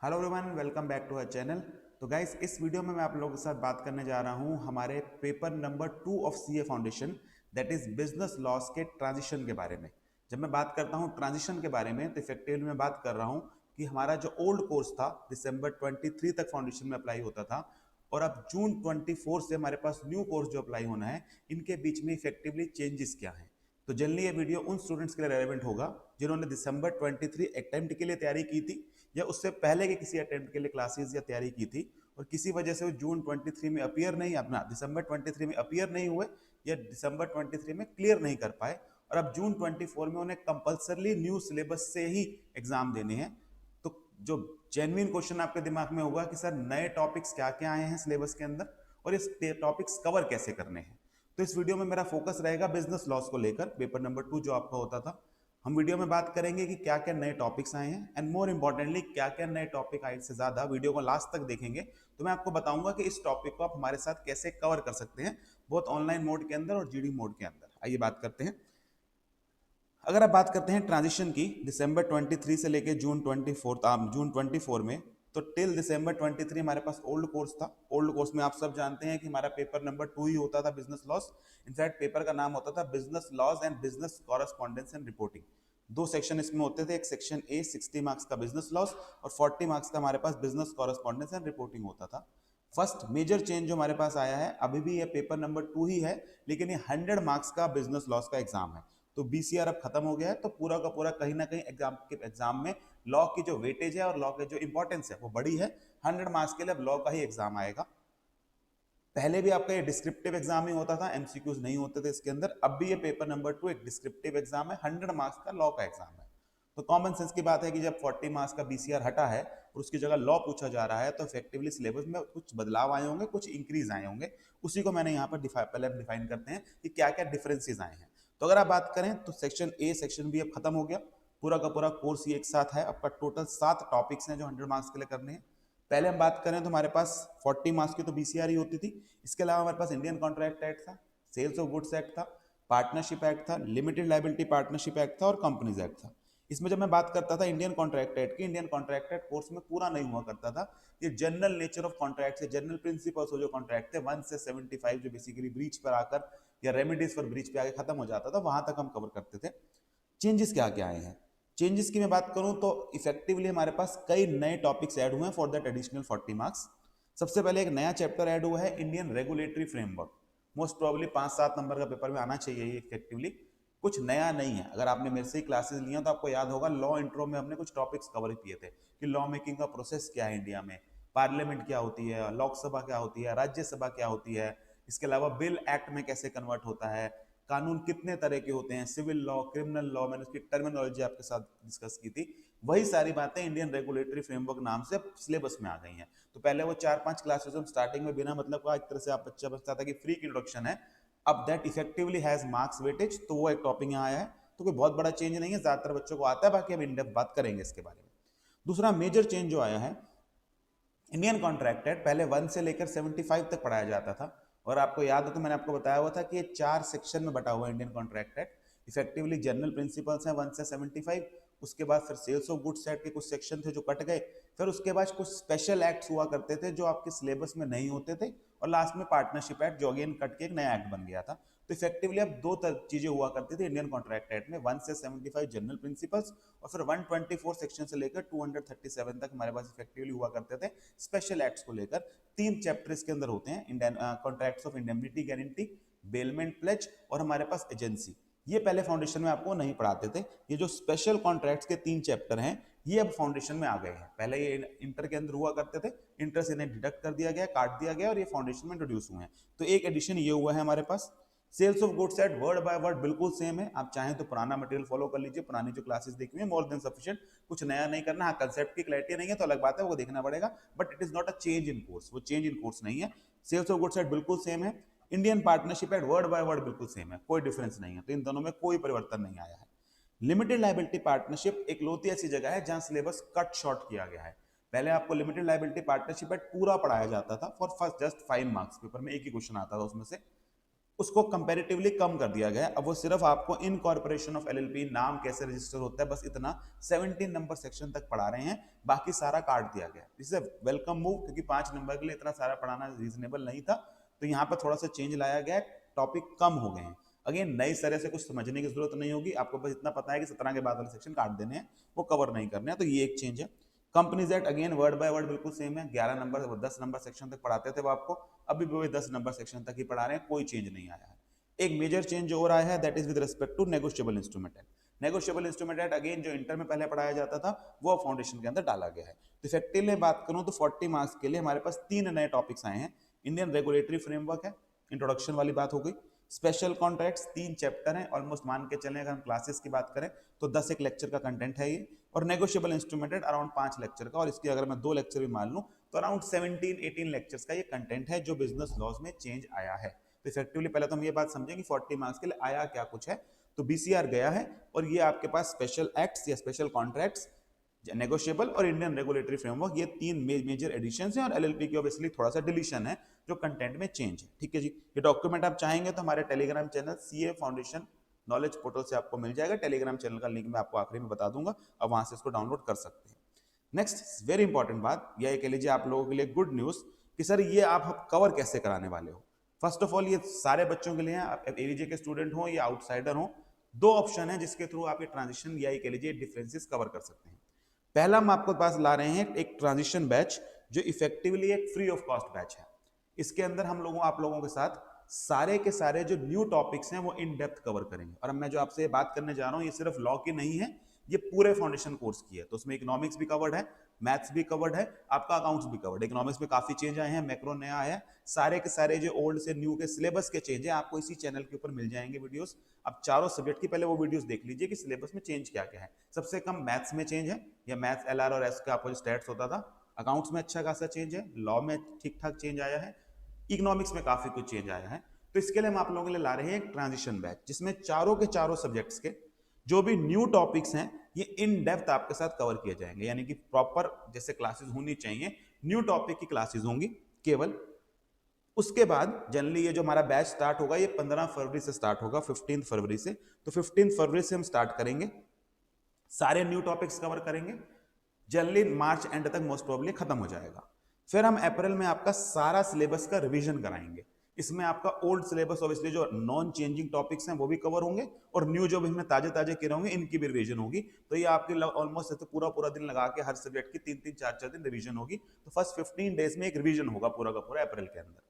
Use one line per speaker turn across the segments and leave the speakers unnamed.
Hello everyone, welcome back to our channel. तो guys, इस video में मैं आप लोगों के साथ बात करने जा रहा हूं हमारे paper number 2 of CA foundation, that is business loss के ट्रांजिशन के बारे में। जब मैं बात करता हूं ट्रांजिशन के बारे में तो इफेक्टिवली मैं बात कर रहा हूं कि हमारा जो ओल्ड कोर्स था दिसंबर 23 तक फाउंडेशन में अप्लाई होता था, और अब जून 24 से हमारे पास न्यू कोर्स जो अप्लाई होना है, इनके बीच में इफेक्टिवली चेंजेस क्या हैं। तो जनरली ये वीडियो उन स्टूडेंट्स के लिए रेलेवेंट होगा जिन्होंने दिसंबर 23 अटेम्प्ट के लिए तैयारी की थी, या उससे पहले के किसी अटेम्प्ट के लिए क्लासेस या तैयारी की थी, और किसी वजह से वो जून 23 में अपीयर नहीं, अपना दिसंबर 23 में अपीयर नहीं हुए, या दिसंबर 23 में क्लियर नहीं कर पाए, और अब जून 24 में उन्हें कंपल्सरली न्यू सिलेबस से ही एग्जाम देने हैं। तो जो जेन्युइन क्वेश्चन आपके दिमाग में होगा कि सर नए टॉपिक्स क्या क्या आए हैं सिलेबस के अंदर, और इस टॉपिक्स कवर कैसे करने हैं। तो इस वीडियो में मेरा फोकस रहेगा बिजनेस लॉस को लेकर, पेपर नंबर 2 जो आपका होता था। हम वीडियो में बात करेंगे कि क्या क्या नए टॉपिक्स आए हैं, एंड मोर इंपॉर्टेंटली क्या क्या नए टॉपिक आए से ज्यादा वीडियो को लास्ट तक देखेंगे तो मैं आपको बताऊंगा कि इस टॉपिक को आप हमारे साथ कैसे कवर कर सकते हैं, बहुत ऑनलाइन मोड के अंदर और जीडी मोड के अंदर। आइए बात करते हैं। अगर आप बात करते हैं ट्रांजिशन की, दिसंबर 23 से लेके जून 24 में, तो टिल दिसंबर 23 हमारे पास ओल्ड कोर्स था। ओल्ड कोर्स में आप सब जानते हैं कि हमारा पेपर नंबर 2 ही होता था, बिजनेस लॉस। इनफैक्ट पेपर का नाम होता था business loss and business correspondence and reporting. दो सेक्शन इसमें होते थे, एक सेक्शन ए 60 मार्क्स का बिजनेस लॉस, और 40 मार्क्स का हमारे पास बिजनेस कॉरेस्पॉन्डेंस एंड रिपोर्टिंग होता था। फर्स्ट मेजर चेंज जो हमारे पास आया है, अभी भी ये पेपर नंबर 2 ही है, लेकिन ये 100 मार्क्स का बिजनेस लॉस का एग्जाम है। तो बीसीआर अब खत्म हो गया है, तो पूरा का पूरा कहीं ना कहीं एग्जाम में लॉ की जो वेटेज है और लॉ की जो इंपॉर्टेंस है वो बड़ी है। 100 मार्क्स के लिए अब लॉ का ही एग्जाम आएगा। पहले भी आपका ये डिस्क्रिप्टिव एग्जाम ही होता था, एमसीक्यूज नहीं होते थे इसके अंदर। अब भी ये पेपर नंबर 2 एक डिस्क्रिप्टिव एग्जाम है, 100 मार्क्स का लॉ का एग्जाम है। तो कॉमन सेंस की बात है कि जब 40 मार्क्स का बीसीआर हटा है और उसकी जगह लॉ पूछा जा रहा है, तो इफेक्टिवली सिलेबस में कुछ बदलाव आए होंगे, कुछ इंक्रीज आए होंगे। उसी को मैंने यहाँ पर पहले डिफाइन करते हैं कि क्या क्या डिफरेंसेस आए हैं। तो अगर आप बात करें तो सेक्शन ए सेक्शन बी अब खत्म हो गया। पूरा का पूरा कोर्स ही एक साथ है। आपका टोटल 7 टॉपिक्स हैं जो 100 मार्क्स के लिए करने हैं। पहले हम बात करें तो हमारे पास 40 मार्क्स की तो बीसीआर ही होती थी। इसके अलावा हमारे पास इंडियन कॉन्ट्रैक्ट एक्ट था, सेल्स ऑफ गुड्स एक्ट था, पार्टनरशिप एक्ट था, लिमिटेड लाइबिलिटी पार्टनरशिप एक्ट था, और कंपनीज एक्ट था। इसमें जब मैं बात करता था इंडियन कॉन्ट्रैक्ट एक्ट की, इंडियन कॉन्ट्रैक्ट एक्ट कोर्स में पूरा नहीं हुआ करता था। ये जनरल नेचर ऑफ कॉन्ट्रैक्ट से, जनरल प्रिंसिपल्स जो कॉन्ट्रैक्ट थे 1 से 75, जो बेसिकली ब्रीच पर आकर या रेमेडीज फॉर ब्रीच पे आके खत्म हो जाता था, वहां तक हम कवर करते थे। चेंजेस क्या क्या आए हैं? चेंजेस की मैं बात करूं तो इफेक्टिवली हमारे पास कई नए टॉपिक्स ऐड हुए हैं फॉर दैट एडिशनल 40 मार्क्स। सबसे पहले एक नया चैप्टर ऐड हुआ है, Indian regulatory framework. Most probably 5-7 number का पेपर में आना चाहिए ये इफेक्टिवली। कुछ नया नहीं है। अगर आपने मेरे से ही क्लासेस लिया तो आपको याद होगा, लॉ इंट्रो में हमने कुछ टॉपिक्स कवर किए थे कि लॉ मेकिंग का प्रोसेस क्या है इंडिया में, पार्लियामेंट क्या होती है, लोकसभा क्या होती है, राज्यसभा क्या होती है, इसके अलावा बिल एक्ट में कैसे कन्वर्ट होता है, कानून कितने तरह के होते हैं, सिविल लॉ, क्रिमिनल लॉ, मैंने उसकी टर्मिनोलॉजी आपके साथ डिस्कस की थी। वही सारी बातें इंडियन रेगुलेटरी फ्रेमवर्क नाम से सिलेबस में आ गई हैं। तो पहले वो 4-5 क्लासेस हम स्टार्टिंग में बिना मतलब का एक तरह से आप बच्चा बचता था कि फ्री की इंट्रोडक्शन है। अब that effectively has marks weightage, तो वो एक टॉपिक यहाँ आया है। तो कोई बहुत बड़ा चेंज नहीं है, ज्यादातर बच्चों को आता है, बाकी हम इन डेप्थ बात करेंगे इसके बारे में। दूसरा मेजर चेंज जो आया है, इंडियन कॉन्ट्रैक्ट एक्ट पहले 1 से लेकर 75 तक पढ़ाया जाता था, और आपको याद हो तो मैंने आपको बताया हुआ था कि ये 4 सेक्शन में बटा हुआ है Indian contract act. Effectively general principles हैं 1 से 75, उसके बाद फिर सेल्स ऑफ गुड्स एक्ट के कुछ सेक्शन थे जो कट गए, फिर उसके बाद कुछ स्पेशल एक्ट्स हुआ करते थे जो आपके सिलेबस में नहीं होते थे, और लास्ट में पार्टनरशिप एक्ट जो अगेन कट के एक नया एक्ट बन गया था। तो इफेक्टिवली अब दो चीजें हुआ करती थी इंडियन कॉन्ट्रैक्ट एक्ट में, 1 से 75 जनरल प्रिंसिपल्स, और फिर 124 सेक्शन से लेकर 237 तक हमारे पास इफेक्टिवली हुआ करते थे स्पेशल एक्ट्स को लेकर। 3 चैप्टर इसके अंदर होते हैं, Indian contracts of indemnity guarantee, bailment pledge, और हमारे पास एजेंसी। ये पहले फाउंडेशन में आपको नहीं पढ़ाते थे। ये जो स्पेशल कॉन्ट्रैक्ट्स के 3 चैप्टर हैं, ये अब फाउंडेशन में आ गए हैं। पहले ये इंटर के अंदर हुआ करते थे, इंटर से इन्हें डिडक्ट कर दिया गया, काट दिया गया, और ये फाउंडेशन में इंट्रोड्यूस हुए हैं। तो एक एडिशन ये हुआ है हमारे पास। Sales of goods at word by word बिल्कुल सेम है। आप चाहें तो पुराना मटेरियल फॉलो कर लीजिए, पुरानी जो क्लासेस देखी हुई है, मोर देन सफिशिएंट। कुछ नया नहीं करना। हाँ, कंसेप्ट की क्लैरिटी नहीं है तो अलग बात है, वो देखना पड़ेगा, but it is not a change in course. वो चेंज इन कोर्स नहीं है। सेल्स ऑफ गुड्स एट बिल्कुल सेम है। Indian partnership at word by word बिल्कुल सेम है, कोई डिफरेंस नहीं है। तो इन दोनों में कोई परिवर्तन नहीं आया है। लिमिटेड लाइबिलिटी पार्टनरशिप एक लोती ऐसी जगह है जहां सिलेबस कट शॉर्ट किया गया है। पहले आपको लिमिटेड लाइबिलिटी पार्टनरशिप एट पूरा पढ़ाया जाता था for first just 5 marks, paper में एक ही क्वेश्चन आता था उसमें से। उसको कंपैरेटिवली कम कर दिया गया है। अब वो सिर्फ आपको इनकॉर्पोरेशन ऑफ एलएलपी नाम कैसे रजिस्टर होता है बस इतना 17 नंबर सेक्शन तक पढ़ा रहे हैं, बाकी सारा काट दिया गया। दिस इज वेलकम मूव, क्योंकि 5 नंबर के लिए इतना सारा पढ़ाना रीजनेबल नहीं था, तो यहाँ पर थोड़ा सा चेंज लाया गया, टॉपिक कम हो गए हैं। अगेन नई तरह से कुछ समझने की जरूरत नहीं होगी, आपको बस इतना पता है कि 17 के बाद वाले सेक्शन काट देने हैं, वो कवर नहीं करने हैं, तो ये एक चेंज है। Companies act again word by word बिल्कुल सेम है, 11 नंबर 10 नंबर सेक्शन तक पढ़ाते थे वो आपको, अभी भी 10 नंबर सेक्शन तक ही पढ़ा रहे हैं, कोई चेंज नहीं आया है। एक मेजर चेंज जो हो रहा है that is with respect to negotiable instrument act. Negotiable instrument act again जो इंटर में पहले पढ़ाया जाता था वो फाउंडेशन के अंदर डाला गया है। तो इफेक्टिवली बात करूं तो 40 मार्क्स के लिए हमारे पास 3 नए टॉपिक्स आए हैं। इंडियन रेगुलेटरी फ्रेमवर्क है, इंट्रोडक्शन वाली बात हो गई। स्पेशल कॉन्ट्रैक्ट्स 3 चैप्टर हैं, ऑलमोस्ट मान के चलें अगर हम क्लासेस की बात करें तो 10 एक लेक्चर का कंटेंट है ये। और negotiable instrument act around 5 lecture का, और इसकी अगर मैं 2 लेक्चर भी मान लूं तो अराउंड 17-18 लेक्चर्स का ये कंटेंट है जो बिजनेस लॉज में चेंज आया है। तो इफेक्टिवली पहले तो हम ये बात समझें कि 40 मार्क्स के लिए आया क्या कुछ है। तो बीसीआर गया है और ये आपके पास स्पेशल एक्ट्स या स्पेशल कॉन्ट्रैक्ट्स, नेगोशिएबल और इंडियन रेगुलेटरी फ्रेमवर्क, ये 3 मेजर एडिशंस हैं, और एलएलपी की ऑब्वियसली थोड़ा सा डिलीशन है जो कंटेंट में चेंज है। ठीक है जी, ये डॉक्यूमेंट आप चाहेंगे तो हमारे Telegram channel CA foundation knowledge portal से आपको मिल जाएगा। टेलीग्राम चैनल का लिंक मैं आपको आखिरी में बता दूंगा, अब वहां से इसको डाउनलोड कर सकते हैं। नेक्स्ट वेरी इंपॉर्टेंट बात यह कह लीजिए आप लोगों के लिए गुड न्यूज कि सर ये आप कवर कैसे कराने वाले हो। फर्स्ट ऑफ ऑल ये सारे बच्चों के लिए हैं, आप एवीजे के स्टूडेंट हो या आउटसाइडर हो, 2 ऑप्शन है जिसके थ्रू आप ये ट्रांजिशन या कह लीजिए डिफरेंसेस कवर कर सकते हैं। पहला हम आपको पास ला रहे हैं एक ट्रांजिशन बैच जो इफेक्टिवली एक फ्री ऑफ कॉस्ट बैच है। इसके अंदर हम लोगों आप लोगों के साथ सारे के सारे जो न्यू टॉपिक्स हैं वो इन डेप्थ कवर करेंगे। और अब मैं जो आपसे बात करने जा रहा हूं ये सिर्फ लॉ की नहीं है, ये पूरे फाउंडेशन कोर्स की है। तो उसमें इकोनॉमिक्स भी कवर्ड है, मैथ्स भी कवर्ड है, आपका अकाउंट्स भी कवर्ड है। इकोनॉमिक्स में काफी चेंज आए हैं, मैक्रो नया आया है, सारे के सारे जो ओल्ड से न्यू के सिलेबस के चेंज है आपको इसी चैनल के ऊपर मिल जाएंगे वीडियोस। अब चारों सब्जेक्ट की पहले वो वीडियोस देख लीजिए कि सिलेबस में चेंज क्या क्या है। सबसे कम मैथ्स में चेंज है, या मैथ्स एलआर और एस का आपको जो स्टैट्स होता था। अकाउंट्स में अच्छा खासा चेंज है, लॉ में ठीक ठाक चेंज आया है, इकोनॉमिक्स में काफी कुछ चेंज आया है। तो इसके लिए हम आप लोगों के लिए ला रहे हैं एक ट्रांजिशन बैच जिसमें चारों के चारों सब्जेक्ट्स के जो भी न्यू टॉपिक्स हैं ये इन डेप्थ आपके साथ कवर किए जाएंगे, यानी कि प्रॉपर जैसे क्लासेस होनी चाहिए न्यू टॉपिक की क्लासेस होंगी केवल। उसके बाद जनरली ये जो हमारा बैच स्टार्ट होगा ये 15 फरवरी से स्टार्ट होगा, 15 फरवरी से। तो 15 फरवरी से हम स्टार्ट करेंगे, सारे न्यू टॉपिक्स कवर करेंगे, जनरली मार्च एंड तक मोस्ट प्रोबेबली खत्म हो जाएगा। फिर हम अप्रैल में आपका सारा सिलेबस का रिवीजन कराएंगे। इसमें आपका ओल्ड सिलेबस ऑब्वियसली जो नॉन चेंजिंग टॉपिक्स हैं वो भी कवर होंगे, और न्यू जो भी इसमें ताजे ताजे किए होंगे इनकी भी रिवीजन होगी। तो ये आपकी ऑलमोस्ट पूरा पूरा दिन लगा के हर सब्जेक्ट की 3-3 4-4 दिन रिवीजन होगी। तो फर्स्ट 15 डेज में एक रिवीजन होगा पूरा का पूरा अप्रैल के अंदर।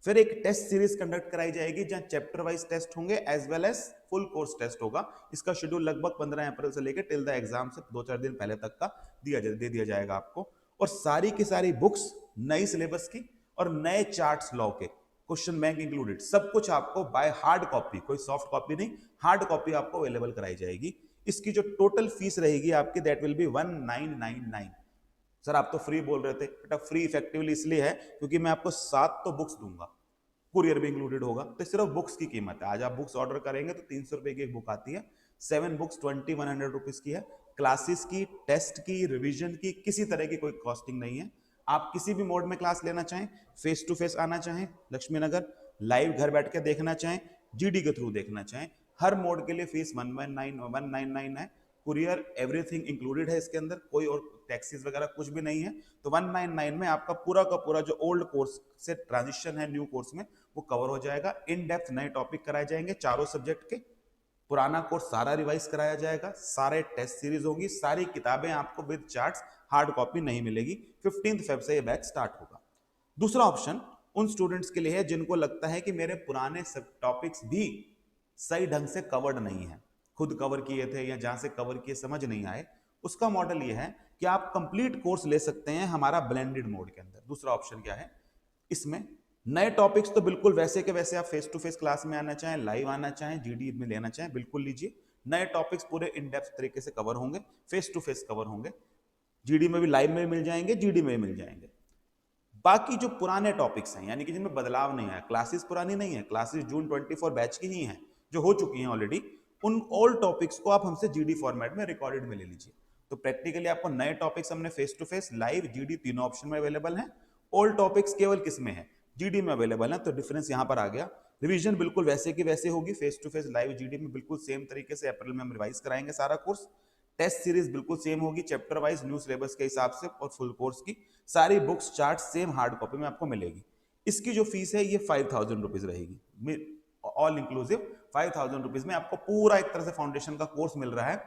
फिर एक टेस्ट सीरीज कंडक्ट कराई जाएगी जहां चैप्टर वाइज टेस्ट होंगे as well as full course test होगा। इसका शेड्यूल लगभग 15 अप्रैल से लेकर टिल द एग्जाम से 2-4 दिन पहले तक का दे दिया जाएगा आपको। और सारी की सारी बुक्स नई सिलेबस की और नए चार्ट्स लॉ के, क्वेश्चन बैंक इंक्लूडेड, सब कुछ आपको बाय हार्ड कॉपी, कोई सॉफ्ट कॉपी नहीं, हार्ड कॉपी आपको अवेलेबल कराई जाएगी। इसकी जो टोटल फीस रहेगी आपकी दैट विल बी 1999। सर आप तो फ्री बोल रहे थे, बेटा फ्री इफेक्टिवली इसलिए है क्योंकि मैं आपको 7 तो बुक्स दूंगा, कुरियर भी इंक्लूडेड होगा। तो सिर्फ बुक्स की कीमत है, आज आप बुक्स ऑर्डर करेंगे तो 300 रुपए की एक बुक आती है, 7 बुक्स 2100 रुपीज की है। क्लासेस की, टेस्ट की, रिवीजन की किसी तरह की कोई कॉस्टिंग नहीं है। आप किसी भी मोड में क्लास लेना चाहें, फेस टू फेस आना चाहें लक्ष्मी नगर, लाइव घर बैठ के देखना चाहें, जीडी के थ्रू देखना चाहें, हर मोड के लिए फीस 199 है। कुरियर एवरीथिंग इंक्लूडेड है इसके अंदर, कोई और टैक्सेस वगैरह कुछ भी नहीं है। तो 199 में आपका पूरा का पूरा जो ओल्ड कोर्स से ट्रांजिशन है न्यू कोर्स में वो कवर हो जाएगा। इन डेप्थ नए टॉपिक कराए जाएंगे चारों सब्जेक्ट के, पुराना कोर्स सारा रिवाइज कराया जाएगा, सारे टेस्ट सीरीज होगी, सारी किताबें आपको विद चार्ट्स, हार्ड कॉपी नहीं मिलेगी। 15 फेब से ये बैच स्टार्ट होगा। दूसरा ऑप्शन उन स्टूडेंट्स के लिए है जिनको लगता है कि मेरे पुराने सब टॉपिक्स भी सही ढंग से कवर्ड नहीं है, खुद कवर किए थे या जहां से कवर किए समझ नहीं आए। उसका मॉडल ये है कि आप कंप्लीट कोर्स ले सकते हैं हमारा ब्लेंडेड मोड के अंदर। दूसरा ऑप्शन क्या है, इसमें नए टॉपिक्स तो बिल्कुल वैसे के वैसे आप फेस टू फेस क्लास में आना चाहें, लाइव आना चाहें, जीडी में लेना चाहें बिल्कुल लीजिए। नए टॉपिक्स पूरे इन डेप्थ तरीके से कवर होंगे, फेस टू फेस कवर होंगे, जीडी में भी, लाइव में भी मिल जाएंगे, जीडी में भी मिल जाएंगे। बाकी जो पुराने टॉपिक्स हैं यानी कि जिनमें बदलाव नहीं आया, क्लासेस पुरानी नहीं है, क्लासेस जून 24 बैच की ही हैं जो हो चुकी हैं ऑलरेडी, उन ऑल टॉपिक्स को आप हमसे जीडी फॉर्मेट में रिकॉर्डेड में ले लीजिए। तो प्रैक्टिकली आपको नए टॉपिक्स हमने face to face, live, GD तीनों ऑप्शन में अवेलेबल हैं। ओल्ड टॉपिक्स केवल किस में है, जीडी में अवेलेबल है। तो डिफरेंस यहां पर आ गया रिवीजन बिल्कुल वैसे की वैसे होगी, face to face live GD में बिल्कुल सेम तरीके से अप्रैल में हम रिवाइज कराएंगे सारा कोर्स। टेस्ट सीरीज बिल्कुल सेम होगी, चैप्टर वाइज न्यू सिलेबस के हिसाब से, और फुल कोर्स की सारी books chart same hard copy में आपको मिलेगी। इसकी जो फीस है ये 5000 रुपीज रहेगी, ऑल इंक्लूसिव 5000 रुपीज में आपको पूरा एक तरह से फाउंडेशन का कोर्स मिल रहा है,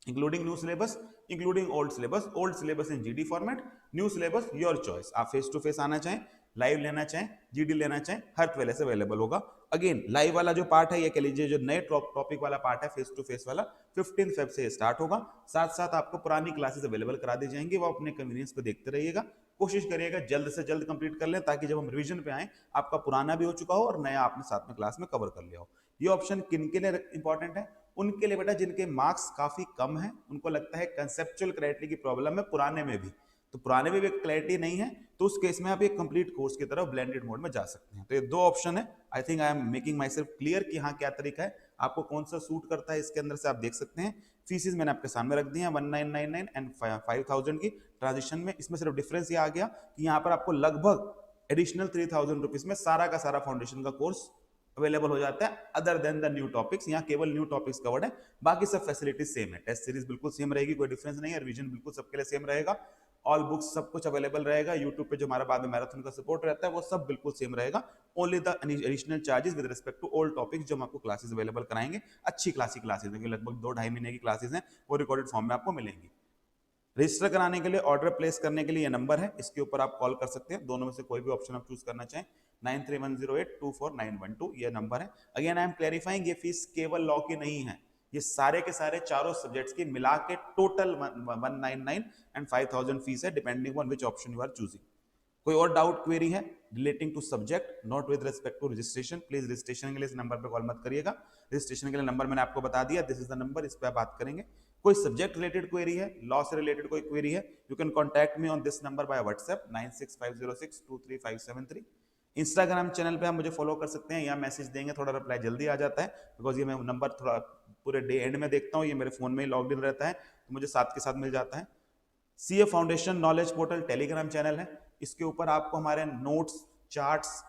including new syllabus, including old syllabus in GD format, new syllabus your choice. आप फेस टू फेस आना चाहें, लाइव लेना चाहें, जीडी लेना चाहें, हर पहले से अवेलेबल होगा। अगेन लाइव वाला जो पार्ट है, ये कह लीजिए जो नए टॉपिक वाला पार्ट है फेस टू फेस वाला, 15 फेब से स्टार्ट होगा। साथ साथ आपको पुरानी क्लासेस अवेलेबल करा दी जाएंगी, वो अपने कन्वीनियंस पे देखते रहिएगा। कोशिश करिएगा जल्द से जल्द कंप्लीट कर लें, ताकि जब हम रिवीजन पे आए आपका पुराना भी हो चुका हो और नया आपने साथ में क्लास में कवर कर लिया हो। ये ऑप्शन किन के लिए इंपॉर्टेंट है? उनके लिए बेटा जिनके मार्क्स काफी कम है, उनको लगता है कंसेप्चुअल क्लैरिटी की प्रॉब्लम है पुराने में भी, तो पुराने में भी क्लैरिटी नहीं है, तो उस केस में आप एक कंप्लीट कोर्स की तरफ ब्लेंडेड मोड में जा सकते हैं। तो ये दो ऑप्शन है। I think I am making my self clear कि हाँ क्या तरीका है, आपको कौन सा सूट करता है, इसके अंदर से आप देख सकते हैं। फीसिस मैंने आपके सामने रख दी है, 1999 एंड 5000 की ट्रांजिशन में। इसमें सिर्फ डिफरेंस ये आ गया कि यहाँ पर आपको लगभग एडिशनल 3000 रुपीज में सारा का सारा फाउंडेशन का कोर्स अवेलेबल हो जाता है, other than the new topics. यहाँ केवल न्यू टॉपिक्स कवर्ड है, बाकी सब फैसिलिटीज सेम है। टेस्ट सीरीज बिल्कुल सेम रहेगी, कोई डिफरेंस नहीं है। रिवीजन बिल्कुल सबके लिए सेम रहेगा, ऑल बुक्स सब कुछ अवेलेबल रहेगा। यूट्यूब पे जो हमारा बाद में मैराथन का सपोर्ट रहता है वो सब बिल्कुल सेम रहेगा। Only the additional charges with respect to old topics जो हम आपको क्लासेस अवेलेबल कराएंगे, अच्छी क्लासिक क्लासेस हैं, लगभग 2-2.5 महीने की क्लासेस हैं, वो रिकॉर्डेड फॉर्म में आपको मिलेंगी। रजिस्टर कराने के लिए, ऑर्डर प्लेस करने के लिए ये नंबर है, इसके ऊपर आप कॉल कर सकते हैं। दोनों में से कोई भी ऑप्शन आप चूज करना चाहें, 9310824912 ये नंबर है। अगेन आई एम क्लैरिफाइंग, ये फीस केवल लॉ की नहीं है, ये सारे के सारे चारों सब्जेक्ट्स की मिला के टोटल 199 एंड 5000 फीस है, depending on which option you are choosing. कोई और डाउट क्वेरी है relating to subject, not with respect to registration, please registration के लिए इस नंबर पे कॉल मत करिएगा। रजिस्ट्रेशन के लिए नंबर मैंने आपको बता दिया, दिस इज द नंबर, इस पे आप बात करेंगे। कोई सब्जेक्ट रिलेटेड क्वेरी है, लॉ से रिलेटेड कोई क्वेरी है, you can contact me on this number by WhatsApp 9650623573। Instagram channel पे आप मुझे फॉलो कर सकते हैं, यहाँ मैसेज देंगे थोड़ा रिप्लाई जल्दी आ जाता है, बिकॉज ये मैं नंबर थोड़ा पूरे डे एंड में देखता हूँ, ये मेरे फोन में ही लॉग्ड इन रहता है, तो मुझे साथ के साथ मिल जाता है। CA foundation knowledge portal Telegram channel है, इसके ऊपर आपको हमारे नोट्स, चार्ट्स,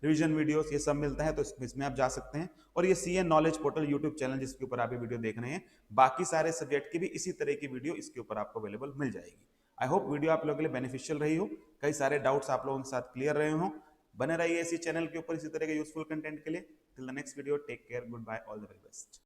रिवीजन वीडियोस ये सब मिलता है, तो इसमें आप जा सकते हैं। और ये CA knowledge portal YouTube channel जिसके ऊपर आप ये वीडियो देख रहे हैं, बाकी सारे सब्जेक्ट की भी इसी तरह की वीडियो इसके ऊपर आपको अवेलेबल मिल जाएगी। आई होप वीडियो आप लोगों के लिए बेनिफिशियल रही हो, कई सारे डाउट्स आप लोगों के साथ क्लियर रहे हो। बने रहिए इसी चैनल के ऊपर इसी तरह के यूजफुल कंटेंट के लिए। Till the next video, take care, goodbye, all the very best.